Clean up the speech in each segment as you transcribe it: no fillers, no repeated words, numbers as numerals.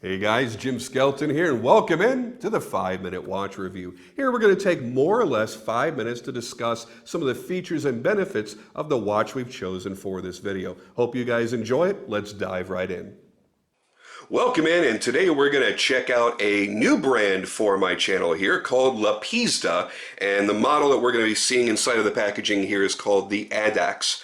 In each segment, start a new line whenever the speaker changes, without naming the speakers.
Hey guys, Jim Skelton here, and welcome in to the 5-Minute Watch Review. Here we're going to take more or less 5 minutes to discuss some of the features and benefits of the watch we've chosen for this video. Hope you guys enjoy it. Let's dive right in. Welcome in, and today we're going to check out a new brand for my channel here called Lapizta, and the model that we're going to be seeing inside of the packaging here is called the Addax.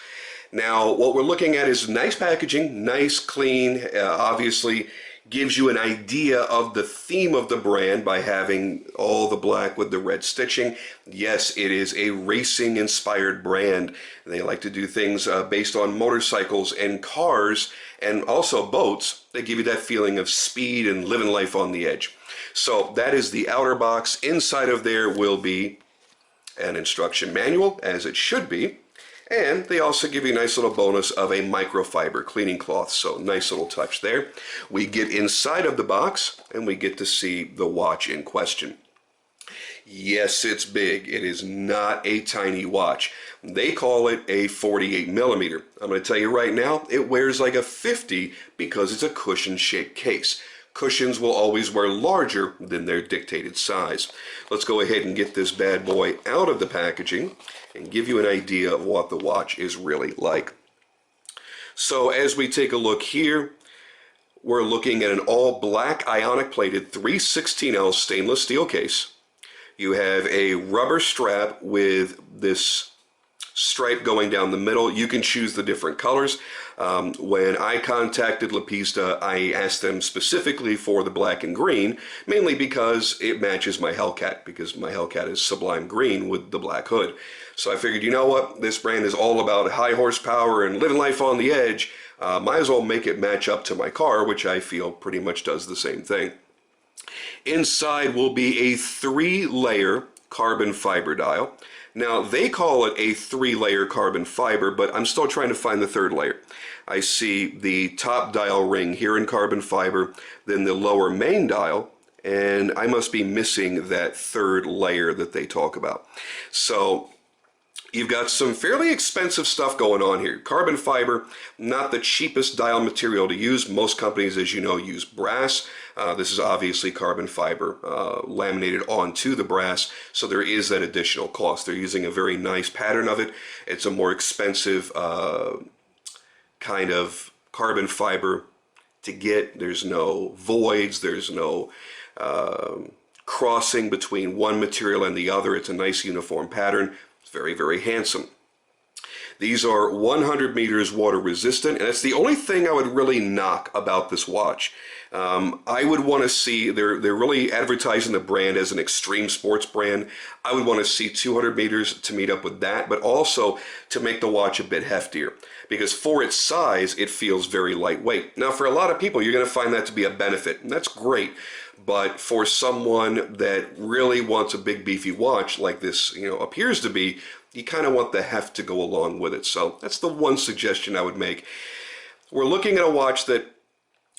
Now, what we're looking at is nice packaging, nice, clean, obviously gives you an idea of the theme of the brand by having all the black with the red stitching. Yes, it is a racing inspired brand. They like to do things based on motorcycles and cars and also boats that give you that feeling of speed and living life on the edge. So that is the outer box. Inside of there will be an instruction manual, as it should be. And they also give you a nice little bonus of a microfiber cleaning cloth, so nice little touch there. We get inside of the box and we get to see the watch in question. Yes, it's big. It is not a tiny watch. They call it a 48 millimeter. I'm going to tell you right now, it wears like a 50 because it's a cushion-shaped case. Cushions will always wear larger than their dictated size. Let's go ahead and get this bad boy out of the packaging and give you an idea of what the watch is really like. So as we take a look here, we're looking at an all black ionic plated 3/16L stainless steel case. You have a rubber strap with this stripe going down the middle. You can choose the different colors. When I contacted Lapizta, I asked them specifically for the black and green, mainly because it matches my Hellcat, because my Hellcat is sublime green with the black hood. So I figured, you know what, this brand is all about high horsepower and living life on the edge. Might as well make it match up to my car, which I feel pretty much does the same thing. Inside will be a 3-layer carbon fiber dial. Now, they call it a 3-layer carbon fiber, but I'm still trying to find the 3rd layer. I see the top dial ring here in carbon fiber, then the lower main dial, and I must be missing that 3rd layer that they talk about. So you've got some fairly expensive stuff going on here. Carbon fiber, not the cheapest dial material to use. Most companies, as you know, use brass. This is obviously carbon fiber laminated onto the brass, so there is that additional cost. They're using a very nice pattern of it. It's a more expensive kind of carbon fiber to get. There's no voids, there's no crossing between one material and the other. It's a nice uniform pattern. It's very, very handsome. These are 100 meters water resistant, and that's the only thing I would really knock about this watch. I would want to see, they're really advertising the brand as an extreme sports brand. I would want to see 200 meters to meet up with that, but also to make the watch a bit heftier, because for its size, it feels very lightweight. Now, for a lot of people, you're going to find that to be a benefit, and that's great. But for someone that really wants a big beefy watch like this, appears to be, you kind of want the heft to go along with it. So that's the one suggestion I would make. We're looking at a watch that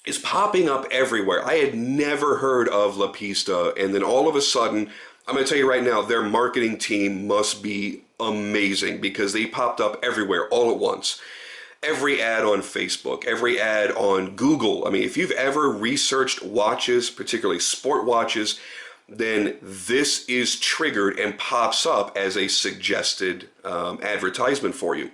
is popping up everywhere. I had never heard of Lapizta, and then all of a sudden, I'm going to tell you right now, their marketing team must be amazing because they popped up everywhere all at once. Every ad on Facebook, every ad on Google. I mean, if you've ever researched watches, particularly sport watches, then this is triggered and pops up as a suggested advertisement for you.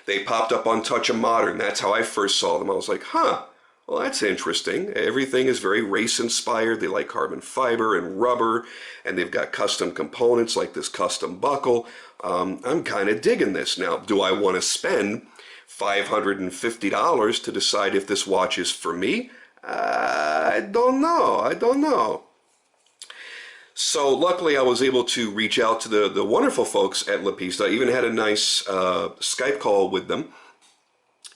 They popped up on Touch of Modern. That's how I first saw them. I was like, huh, well, that's interesting. Everything is very race inspired. They like carbon fiber and rubber, and they've got custom components like this custom buckle. I'm kind of digging this. Now, do I want to spend $550 to decide if this watch is for me? I don't know. So luckily I was able to reach out to the wonderful folks at Lapizta. I even had a nice Skype call with them.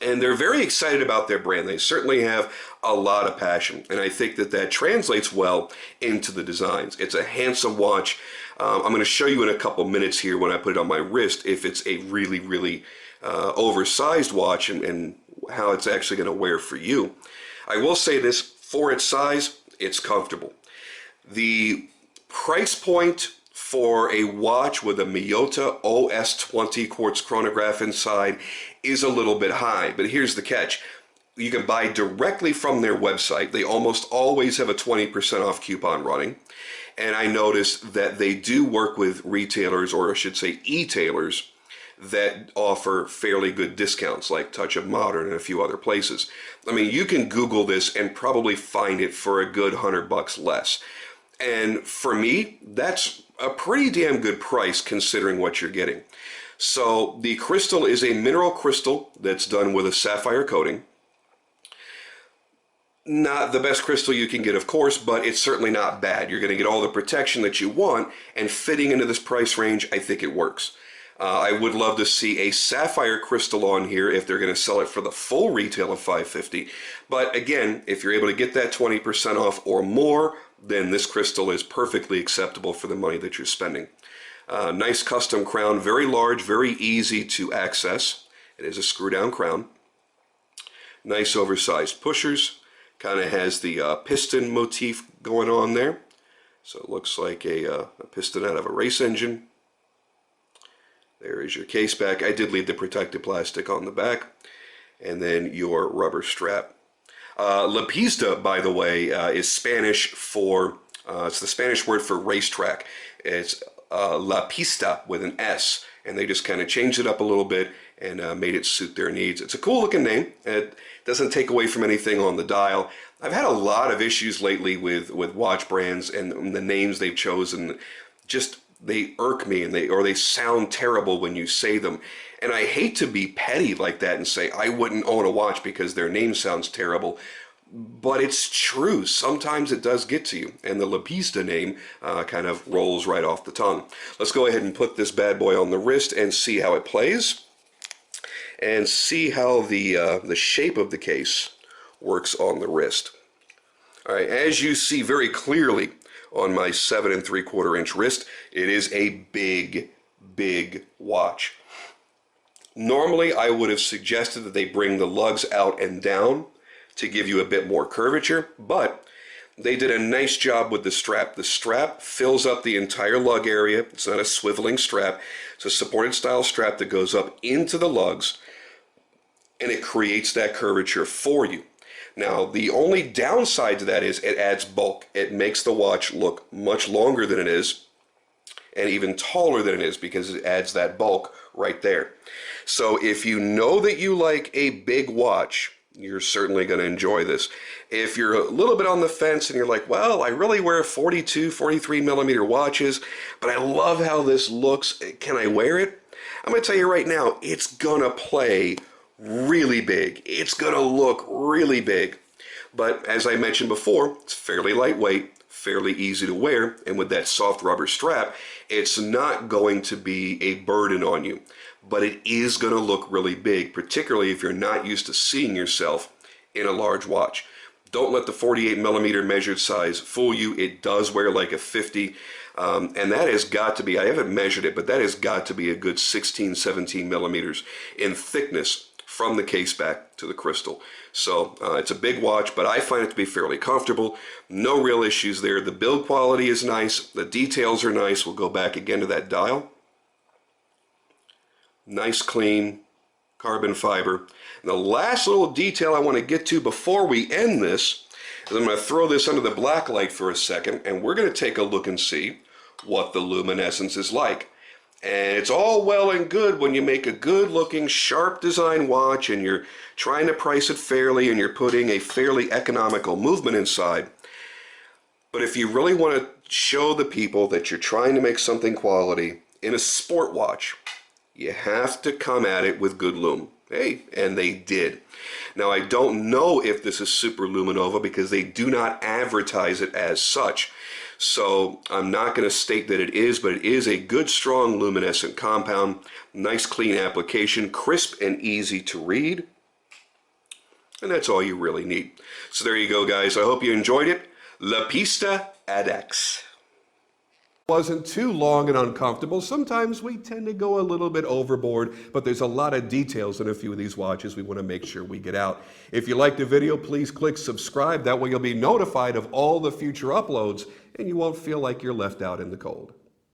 And they're very excited about their brand. They certainly have a lot of passion. And I think that translates well into the designs. It's a handsome watch. I'm going to show you in a couple minutes here when I put it on my wrist if it's a really, really oversized watch and how it's actually going to wear for you. I will say this, for its size, it's comfortable. The price point for a watch with a Miyota OS 20 quartz chronograph inside is a little bit high, but here's the catch. you can buy directly from their website. They almost always have a 20% off coupon running. And I noticed that they do work with retailers, or I should say e-tailers, that offer fairly good discounts, like Touch of Modern and a few other places. I mean, you can Google this and probably find it for a good $100 less. And for me, that's a pretty damn good price considering what you're getting. So the crystal is a mineral crystal that's done with a sapphire coating. Not the best crystal you can get, of course, but it's certainly not bad. You're going to get all the protection that you want, and fitting into this price range, I think it works. I would love to see a sapphire crystal on here if they're going to sell it for the full retail of $550. But again, if you're able to get that 20% off or more, then this crystal is perfectly acceptable for the money that you're spending. Nice custom crown, very large, very easy to access. It is a screw-down crown. Nice oversized pushers. Kind of has the piston motif going on there. So it looks like a piston out of a race engine. There is your case back. I did leave the protective plastic on the back. And then your rubber strap. Lapizta, by the way, is Spanish for, it's the Spanish word for racetrack. It's Lapizta with an S. And they just kind of changed it up a little bit and made it suit their needs. It's a cool looking name. It doesn't take away from anything on the dial. I've had a lot of issues lately with watch brands and the names they've chosen. Just, they irk me, and they sound terrible when you say them. And I hate to be petty like that and say I wouldn't own a watch because their name sounds terrible. But it's true. Sometimes it does get to you. And the Lapizta name kind of rolls right off the tongue. Let's go ahead and put this bad boy on the wrist and see how it plays. And see how the shape of the case works on the wrist. All right, as you see very clearly on my 7 3/4 inch wrist, it is a big, big watch. Normally, I would have suggested that they bring the lugs out and down to give you a bit more curvature, but they did a nice job with the strap. The strap fills up the entire lug area. It's not a swiveling strap. It's a supported style strap that goes up into the lugs, and it creates that curvature for you. Now, the only downside to that is it adds bulk. It makes the watch look much longer than it is, and even taller than it is, because it adds that bulk right there. So if you know that you like a big watch, you're certainly going to enjoy this. If you're a little bit on the fence and you're like, well, I really wear 42, 43 millimeter watches, but I love how this looks, can I wear it? I'm going to tell you right now, it's going to play really big. It's going to look really big. But as I mentioned before, it's fairly lightweight, fairly easy to wear, and with that soft rubber strap, it's not going to be a burden on you. But it is going to look really big, particularly if you're not used to seeing yourself in a large watch. Don't let the 48 millimeter measured size fool you. It does wear like a 50, and that has got to be, I haven't measured it, but that has got to be a good 16, 17 millimeters in thickness from the case back to the crystal. So it's a big watch, but I find it to be fairly comfortable. No real issues there. The build quality is nice. The details are nice. We'll go back again to that dial. Nice clean carbon fiber. And the last little detail I want to get to before we end this is I'm going to throw this under the black light for a second, and we're going to take a look and see what the luminescence is like. And it's all well and good when you make a good looking, sharp design watch and you're trying to price it fairly and you're putting a fairly economical movement inside. But if you really want to show the people that you're trying to make something quality in a sport watch, you have to come at it with good lume. Hey, and they did. Now, I don't know if this is Super Luminova because they do not advertise it as such. So I'm not going to state that it is, but it is a good, strong luminescent compound. Nice, clean application, crisp and easy to read. And that's all you really need. So there you go, guys. I hope you enjoyed it. Lapizta Addax. Wasn't too long and uncomfortable. Sometimes we tend to go a little bit overboard, but there's a lot of details in a few of these watches we want to make sure we get out. If you liked the video, please click subscribe. That way you'll be notified of all the future uploads and you won't feel like you're left out in the cold.